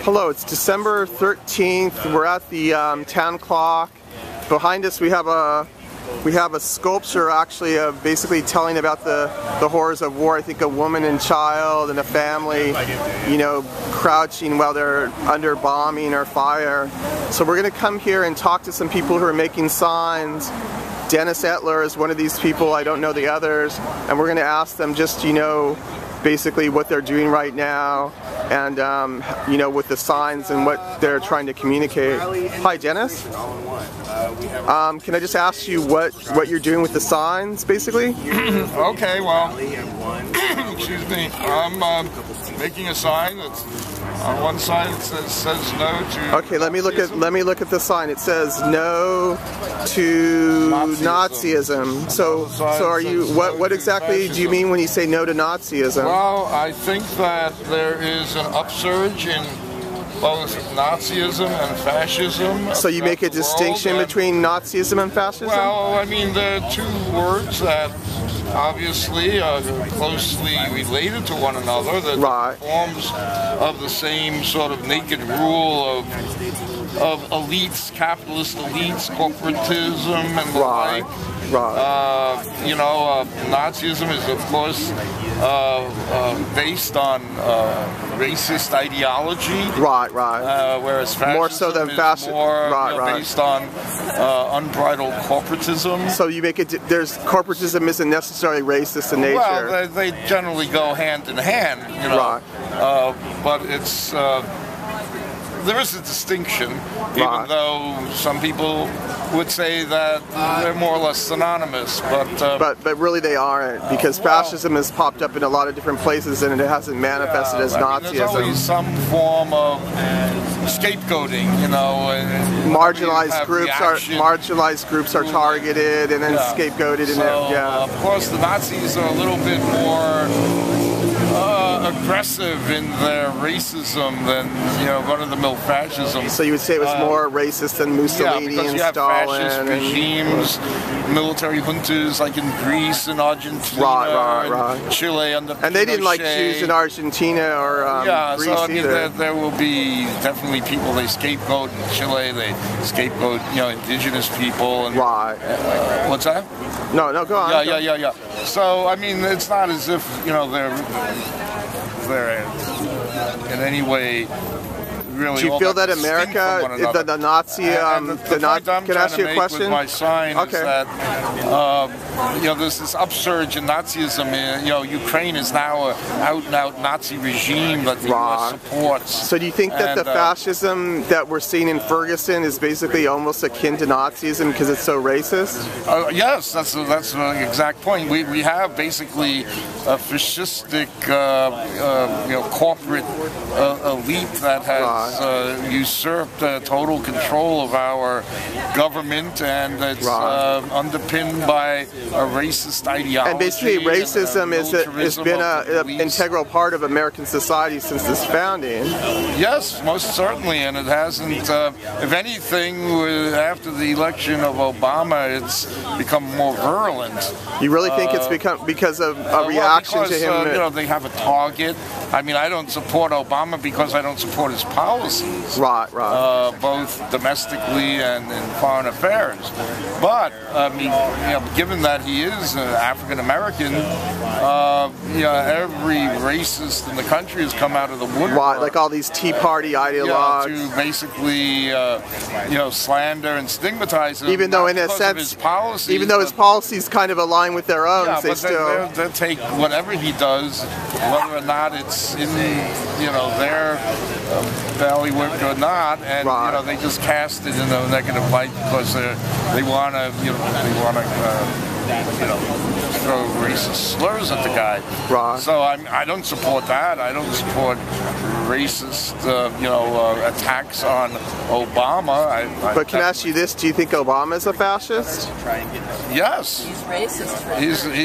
Hello, it's December 13th. We're at the town clock. Behind us we have a sculpture actually of basically telling about the horrors of war. I think a woman and child and a family, you know, crouching while they're under bombing or fire. So we're going to come here and talk to some people who are making signs. Dennis Etler is one of these people, I don't know the others, and we're going to ask them just, you know, basically what they're doing right now, and you know, with the signs and what they're trying to communicate. Hi, Dennis. Can I just ask you what you're doing with the signs, basically? Okay, well, excuse me. I'm making a sign that's on one side. It says no to. Okay, let me look at the sign. It says no to Nazism. So are you? What exactly do you mean when you say no to Nazism? Well, I think that there is an upsurge in both Nazism and fascism. So you make a distinction between Nazism and fascism? Well, I mean, there are two words that obviously are closely related to one another. They're right. Forms of the same sort of naked rule of elites, capitalist elites, corporatism, and the like. Right. You know, Nazism is, of course, based on racist ideology. Right. Whereas fascism more so than is more based on unbridled corporatism. So you make it. There's corporatism isn't necessarily racist in nature. Well, they generally go hand in hand. You know. Right. But it's. There is a distinction, even though some people would say that they're more or less synonymous, but really they aren't, because fascism has popped up in a lot of different places and it hasn't manifested as Nazism. There's always some form of scapegoating, you know. Marginalized groups are targeted and then scapegoated, and of course the Nazis are a little bit more aggressive in their racism than, you know, run-of-the-mill fascism. So you would say it was more racist than Mussolini and Stalin fascist regimes, military juntas like in Greece and Argentina, and Chile under and they didn't like Jews in Argentina or Greece so I mean, either. There will be definitely people they scapegoat in Chile. They scapegoat, you know, indigenous people. And, what's that? No, go on. Yeah. So I mean, it's not as if, you know, they're in any way really. Do you feel that America, the Nazi, can I ask you a question? With my sign is that you know, there's this upsurge in Nazism. You know, Ukraine is now an out-and-out Nazi regime that the U.S. supports. So do you think that the fascism that we're seeing in Ferguson is basically almost akin to Nazism because it's so racist? Yes, that's the exact point. We have basically a fascistic, you know, corporate elite that has usurped total control of our government, and it's underpinned by a racist ideology. And basically racism has been an integral part of American society since its founding. Yes, most certainly, and it hasn't, if anything, after the election of Obama, it's become more virulent. You really think it's become because of a reaction to him? You know, they have a target. I mean, I don't support Obama because I don't support his policies. Right. Both domestically and in foreign affairs. But I mean, you know, given that he is African American, you know, every racist in the country has come out of the woodwork. Right, like all these Tea Party ideologues. To basically, you know, slander and stigmatize him. Even though, in a sense, his policies, even though his policies kind of align with their own, they take whatever he does, whether or not it's in, you know, their ballywick or not, and you know, they just cast it in a negative light because they want to, you know, throw racist slurs at the guy. So I don't support that. I don't support racist, you know, attacks on Obama. But can I ask you this? Do you think Obama is a fascist? Yes. He's racist.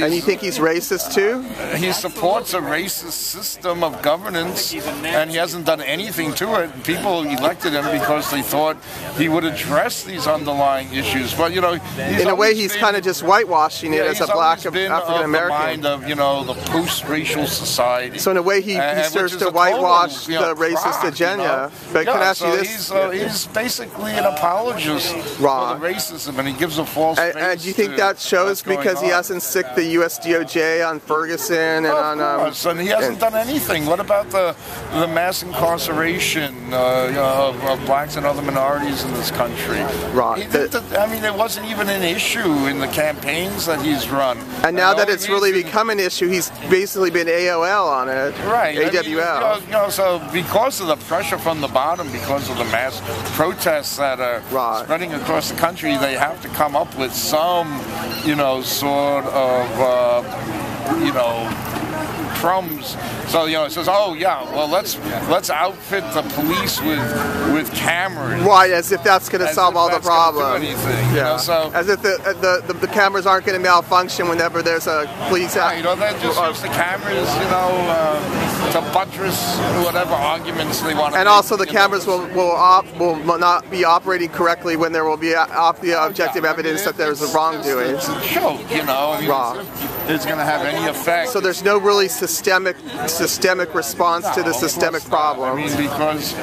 And you think he's racist too? He supports a racist system of governance, and he hasn't done anything to it. People elected him because they thought he would address these underlying issues. But you know, in a way, he's kind of just whitewashing it as a black African American. Of the post-racial society. So in a way, he serves to whitewash the racist agenda. But can I ask you this? He's basically an apologist for the racism, and he gives a false face. And do you think that shows because he hasn't sicked the U.S. DOJ on Ferguson and on? Of course, and he hasn't done anything. What about the mass incarceration of blacks and other minorities in this country? Right. I mean, it wasn't even an issue in the campaigns that he's run. And now that it's really become an issue, he's basically been AOL on it. Right. AWL. I mean, so because of the pressure from the bottom, because of the mass protests that are spreading across the country, they have to come up with some, sort of, crumbs. So it says, oh yeah, well let's outfit the police with cameras. Right, as if that's going to solve all the problems. Yeah. So as if the cameras aren't going to malfunction whenever there's a police act. They just use the cameras, to buttress whatever arguments they want to. And make, also the cameras will not be operating correctly when there will be the objective evidence that there's a wrongdoing. It's a joke, it's going to have any effect. So there's no really systemic response to the systemic problem. I mean, because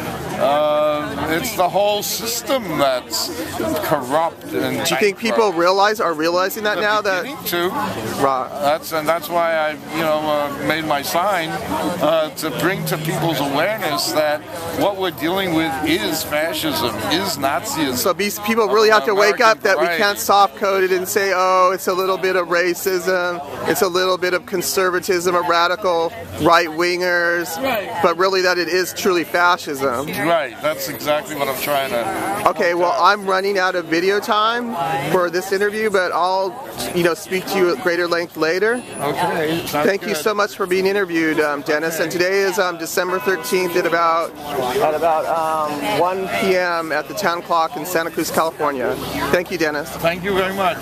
it's the whole system that's corrupt. And do you think people are realizing that now? That's why I made my sign to bring to people's awareness that what we're dealing with is fascism, is Nazism. So people really have to wake up that we can't soft code it and say, oh, it's a little bit of racism, it's a little bit of conservatism, a radical right-wingers, but really that it is truly fascism. Right, that's exactly what I'm trying to... Okay, well, I'm running out of video time for this interview, but I'll, speak to you at greater length later. Okay, Thank you so much for being interviewed, Dennis. And today is December 13th at about 1 p.m. at the Town Clock in Santa Cruz, California. Thank you, Dennis. Thank you very much.